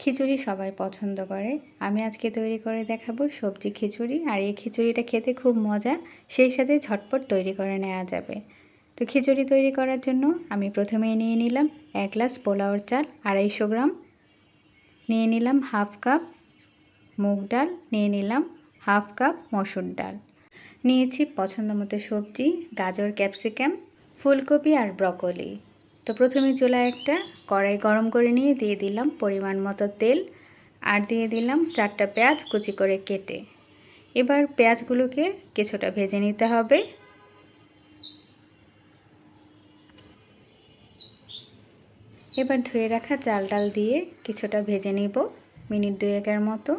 খিচুড়ি সবাই পছন্দ করে। আমি আজকে তৈরি করে দেখাবো সবজি খিচুড়ি। আর এই খিচুড়িটা খেতে খুব মজা, সেই সাথে ঝটপট তৈরি করে নেওয়া যাবে। তো খিচুড়ি তৈরি করার জন্য আমি প্রথমেই নিয়ে নিলাম 1 গ্লাস পোলাওর চাল 250 গ্রাম, নিয়ে নিলাম হাফ কাপ মুগ ডাল, নিয়ে নিলাম হাফ কাপ মসুর ডাল, নিয়েছি পছন্দ মতো সবজি গাজর, ক্যাপসিকাম, ফুলকপি আর ব্রকলি। তো প্রথমে চুলায় একটা কড়াই গরম করে নিয়ে দিয়ে দিলাম পরিমাণ মতো তেল, আর দিয়ে দিলাম 4টা পেঁয়াজ কুচি করে কেটে। এবার পেঁয়াজগুলোকে কিছুটা ভেজে নিতে হবে। এবার ধুয়ে রাখা চাল ডাল দিয়ে কিছুটা ভেজে নিব, মিনিট 2-1 মতো।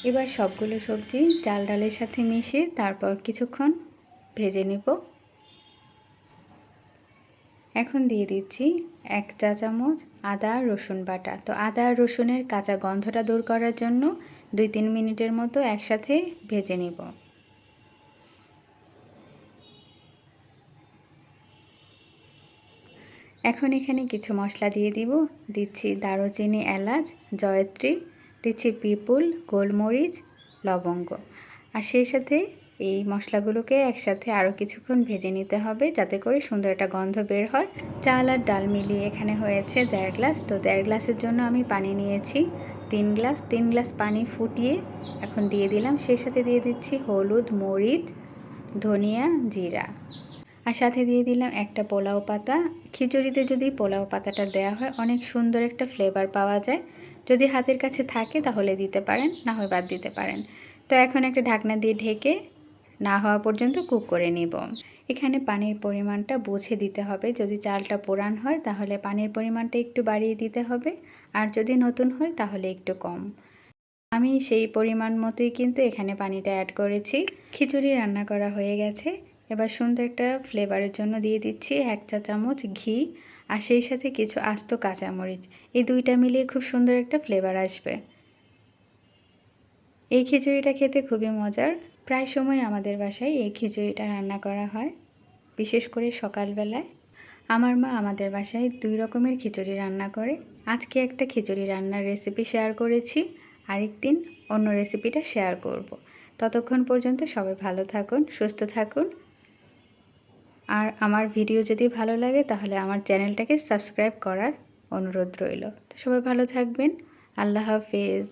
এবার সবগুলো সবজি চাল ডালের সাথে মিশিয়ে তারপর কিছুক্ষণ ভেজে নেব। এখন দিয়ে দিচ্ছি 1 চা চামচ আদা রসুন বাটা। তো আদা আর রসুনের কাঁচা গন্ধটা দূর করার জন্য 2-3 মিনিটের মতো একসাথে ভেজে নেব। এখন এখানে কিছু মশলা দিয়ে দিব। দিচ্ছি দারুচিনি, এলাচ, জয়ত্রী, দিচ্ছি পিপুল, গোলমরিচ, লবঙ্গ। আর সেই সাথে এই মশলাগুলোকে একসাথে আরও কিছুক্ষণ ভেজে নিতে হবে, যাতে করে সুন্দর একটা গন্ধ বের হয়। চাল আর ডাল মিলিয়ে এখানে হয়েছে 1.5 গ্লাস। তো 1.5 গ্লাসের জন্য আমি পানি নিয়েছি 3 গ্লাস। 3 গ্লাস পানি ফুটিয়ে এখন দিয়ে দিলাম। সেই সাথে দিয়ে দিচ্ছি হলুদ, মরিচ, ধনিয়া, জিরা, আর সাথে দিয়ে দিলাম একটা পোলাও পাতা। খিচুড়িতে যদি পোলাও পাতাটা দেওয়া হয় অনেক সুন্দর একটা ফ্লেভার পাওয়া যায়। যদি হাতের কাছে থাকে তাহলে দিতে পারেন, না হয় বাদ দিতে পারেন। তো এখন একটা ঢাকনা দিয়ে ঢেকে না হওয়া পর্যন্ত কুক করে নিব। এখানে পানির পরিমাণটা বুঝে দিতে হবে। যদি চালটা পুরান হয় তাহলে পানির পরিমাণটা একটু বাড়িয়ে দিতে হবে, আর যদি নতুন হয় তাহলে একটু কম। আমি সেই পরিমাণ মতোই কিন্তু এখানে পানিটা অ্যাড করেছি। খিচুড়ি রান্না করা হয়ে গেছে। এবার সুন্দর একটা ফ্লেভারের জন্য দিয়ে দিচ্ছি 1 চা চামচ ঘি, আর সেই সাথে কিছু আস্ত কাঁচামরিচ। এই দুইটা মিলিয়ে খুব সুন্দর একটা ফ্লেভার আসবে। এই খিচুড়িটা খেতে খুবই মজার। প্রায় সময় আমাদের বাসায় এই খিচুড়িটা রান্না করা হয়, বিশেষ করে সকালবেলায়। আমার মা আমাদের বাসায় 2 রকমের খিচুড়ি রান্না করে। আজকে একটা খিচুড়ি রান্নার রেসিপি শেয়ার করেছি, আরেকদিন অন্য রেসিপিটা শেয়ার করব। ততক্ষণ পর্যন্ত সবাই ভালো থাকুন, সুস্থ থাকুন। আর আমার ভিডিও যদি ভালো লাগে তাহলে আমার চ্যানেলটাকে সাবস্ক্রাইব করার অনুরোধ রইল। তো সবাই ভালো থাকবেন। আল্লাহ হাফেজ।